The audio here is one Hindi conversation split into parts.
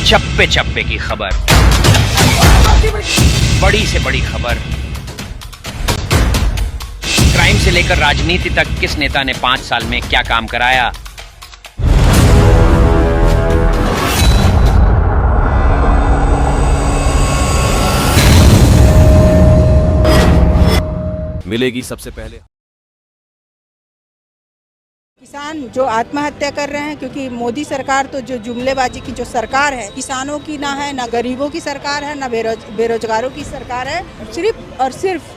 चप्पे चप्पे की खबर, बड़ी से बड़ी खबर, क्राइम से लेकर राजनीति तक किस नेता ने 5 साल में क्या काम कराया। मिलेगी सबसे पहले। किसान जो आत्महत्या कर रहे हैं, क्योंकि मोदी सरकार तो जो जुमलेबाजी की जो सरकार है, किसानों की ना है, ना गरीबों की सरकार है, ना बेरोजगारों की सरकार है, सिर्फ और सिर्फ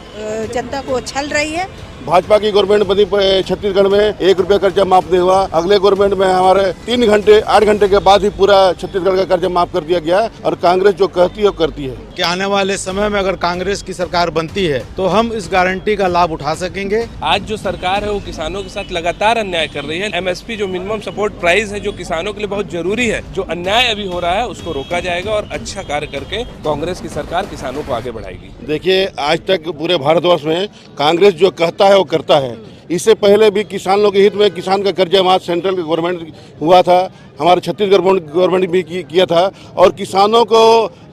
जनता को छल रही है। भाजपा की गवर्नमेंट बनी छत्तीसगढ़ में 1 रुपया कर्जा माफ नहीं हुआ। अगले गवर्नमेंट में हमारे 8 घंटे के बाद ही पूरा छत्तीसगढ़ का कर्जा माफ कर दिया गया। और कांग्रेस जो कहती है वो करती है कि आने वाले समय में अगर कांग्रेस की सरकार बनती है तो हम इस गारंटी का लाभ उठा सकेंगे। आज जो सरकार है वो किसानों के साथ लगातार अन्याय कर रही है। MSP जो मिनिमम सपोर्ट प्राइस है, जो किसानों के लिए बहुत जरूरी है, जो अन्याय अभी हो रहा है उसको रोका जाएगा और अच्छा कार्य करके कांग्रेस की सरकार किसानों को आगे बढ़ाएगी। देखिए, आज तक पूरे भारतवर्ष में कांग्रेस जो कहता है वो करता है। इससे पहले भी किसानों के हित में किसान का कर्जा माफ सेंट्रल गवर्नमेंट हुआ था, हमारे छत्तीसगढ़ गवर्नमेंट भी किया था। और किसानों को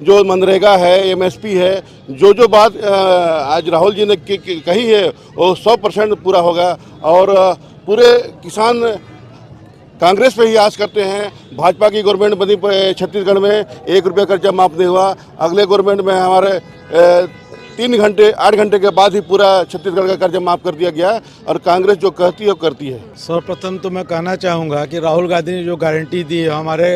जो मनरेगा है, MSP है, जो बात आज राहुल जी ने कही है वो 100% पूरा होगा। और पूरे किसान कांग्रेस पे ही आस करते हैं। भाजपा की गवर्नमेंट बनी छत्तीसगढ़ में 1 रुपया कर्जा माफ नहीं हुआ। अगले गवर्नमेंट में हमारे 8 घंटे के बाद ही पूरा छत्तीसगढ़ का कर्जा माफ कर दिया गया। और कांग्रेस जो कहती है वो करती है। सर्वप्रथम तो मैं कहना चाहूँगा कि राहुल गांधी ने जो गारंटी दी है, हमारे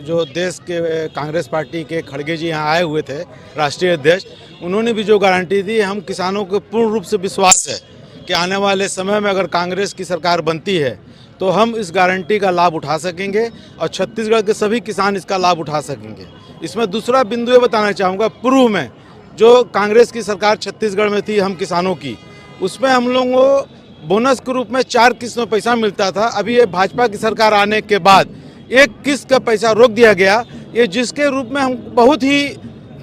जो देश के कांग्रेस पार्टी के खड़गे जी यहाँ आए हुए थे, राष्ट्रीय अध्यक्ष, उन्होंने भी जो गारंटी दी, हम किसानों को पूर्ण रूप से विश्वास है कि आने वाले समय में अगर कांग्रेस की सरकार बनती है तो हम इस गारंटी का लाभ उठा सकेंगे और छत्तीसगढ़ के सभी किसान इसका लाभ उठा सकेंगे। इसमें दूसरा बिंदु ये बताना चाहूँगा, पूर्व में जो कांग्रेस की सरकार छत्तीसगढ़ में थी हम किसानों की, उसमें हम लोगों को बोनस के रूप में 4 किस्त में पैसा मिलता था। अभी ये भाजपा की सरकार आने के बाद 1 किस्त का पैसा रोक दिया गया, ये जिसके रूप में हम बहुत ही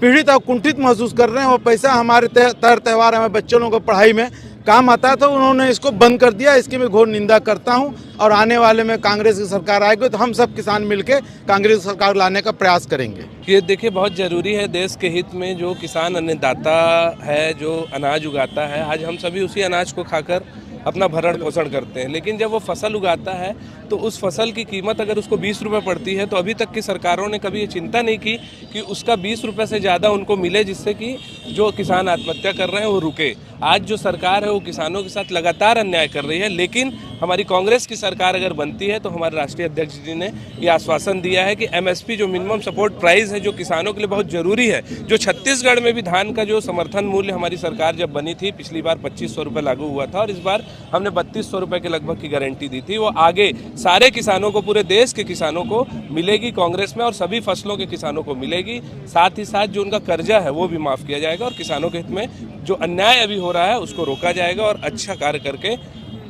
पीड़ित और कुंठित महसूस कर रहे हैं। वो पैसा हमारे त्यौहार हमारे बच्चों लोगों को पढ़ाई में काम आता है, तो उन्होंने इसको बंद कर दिया। इसकी मैं घोर निंदा करता हूं। और आने वाले में कांग्रेस की सरकार आएगी तो हम सब किसान मिलकर कांग्रेस की सरकार लाने का प्रयास करेंगे। ये देखिए, बहुत ज़रूरी है देश के हित में जो किसान अन्नदाता है, जो अनाज उगाता है, आज हम सभी उसी अनाज को खाकर अपना भरण पोषण करते हैं। लेकिन जब वो फसल उगाता है तो उस फसल की कीमत अगर उसको 20 रुपये पड़ती है, तो अभी तक की सरकारों ने कभी ये चिंता नहीं की कि उसका 20 रुपये से ज़्यादा उनको मिले, जिससे कि जो किसान आत्महत्या कर रहे हैं वो रुके। आज जो सरकार है वो किसानों के साथ लगातार अन्याय कर रही है। लेकिन हमारी कांग्रेस की सरकार अगर बनती है तो हमारे राष्ट्रीय अध्यक्ष जी ने ये आश्वासन दिया है कि MSP जो मिनिमम सपोर्ट प्राइस है, जो किसानों के लिए बहुत ज़रूरी है, जो छत्तीसगढ़ में भी धान का जो समर्थन मूल्य हमारी सरकार जब बनी थी, पिछली बार 2500 रुपये लागू हुआ था और इस बार हमने 3200 रुपये के लगभग की गारंटी दी थी, वो आगे सारे किसानों को, पूरे देश के किसानों को मिलेगी कांग्रेस में, और सभी फसलों के किसानों को मिलेगी। साथ ही साथ जो उनका कर्जा है वो भी माफ़ किया जाएगा और किसानों के हित में जो अन्याय अभी हो रहा है उसको रोका जाएगा और अच्छा कार्य करके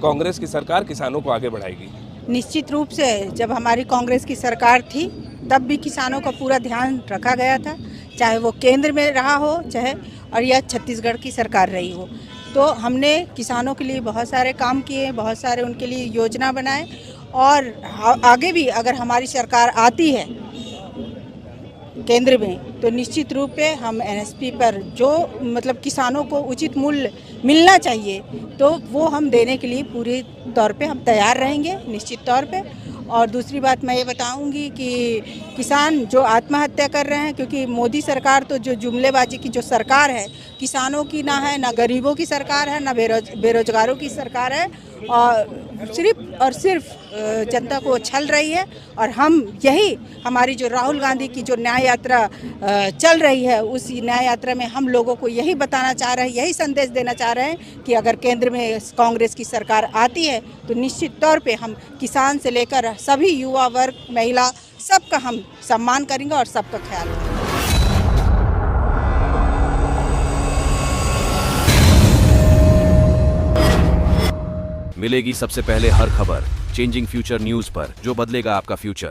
कांग्रेस की सरकार किसानों को आगे बढ़ाएगी। निश्चित रूप से जब हमारी कांग्रेस की सरकार थी तब भी किसानों का पूरा ध्यान रखा गया था, चाहे वो केंद्र में रहा हो, चाहे और या छत्तीसगढ़ की सरकार रही हो। तो हमने किसानों के लिए बहुत सारे काम किए, बहुत सारे उनके लिए योजना बनाए। और आगे भी अगर हमारी सरकार आती है केंद्र में तो निश्चित रूप पे हम NSP पर जो मतलब किसानों को उचित मूल्य मिलना चाहिए तो वो हम देने के लिए पूरे तौर पे हम तैयार रहेंगे, निश्चित तौर पे। और दूसरी बात मैं ये बताऊंगी कि किसान जो आत्महत्या कर रहे हैं, क्योंकि मोदी सरकार तो जो जुमलेबाजी की जो सरकार है, किसानों की ना है, ना गरीबों की सरकार है, ना बेरोजगारों की सरकार है, और सिर्फ जनता को छल रही है। और हम यही हमारी जो राहुल गांधी की जो न्याय यात्रा चल रही है, उस न्याय यात्रा में हम लोगों को यही बताना चाह रहे हैं, यही संदेश देना चाह रहे हैं कि अगर केंद्र में कांग्रेस की सरकार आती है तो निश्चित तौर पे हम किसान से लेकर सभी युवा वर्ग, महिला, सबका हम सम्मान करेंगे और सबका ख्याल रखेंगे। मिलेगी सबसे पहले हर खबर चेंजिंग फ्यूचर न्यूज पर, जो बदलेगा आपका फ्यूचर।